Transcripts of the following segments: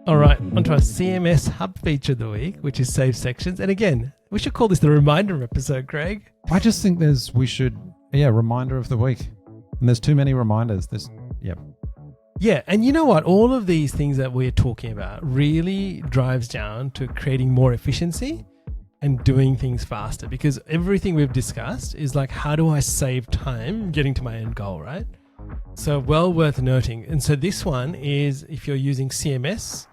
All right, onto our CMS Hub feature of the week, which is Save Sections. And again, we should call this the reminder episode, Craig. I just think reminder of the week. And there's too many reminders. Yeah, and you know what? All of these things that we're talking about really drives down to creating more efficiency and doing things faster, because everything we've discussed is like, how do I save time getting to my end goal, right? So well worth noting. And so this one is if you're using CMS,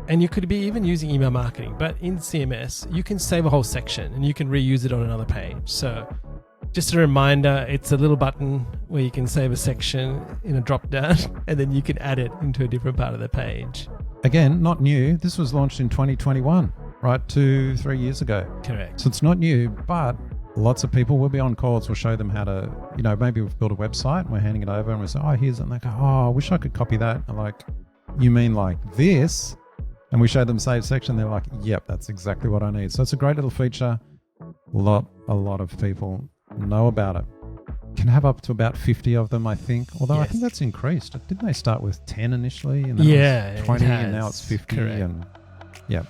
and you could be even using email marketing, but in CMS, you can save a whole section and you can reuse it on another page. So just a reminder, it's a little button where you can save a section in a drop down and then you can add it into a different part of the page. Again, not new. This was launched in 2021, right? 2-3 years ago. Correct. So it's not new, but lots of people will be on calls. We'll show them how to, maybe we've built a website and we're handing it over and we say, oh, here's it. And they go, oh, I wish I could copy that. I'm like, you mean like this? And we show them save section. They're like, yep, that's exactly what I need. So it's a great little feature. A lot of people know about it. Can have up to about 50 of them, I think. Although I think that's increased. Didn't they start with 10 initially? And then it was 20 and now it's 50. Correct. And yeah.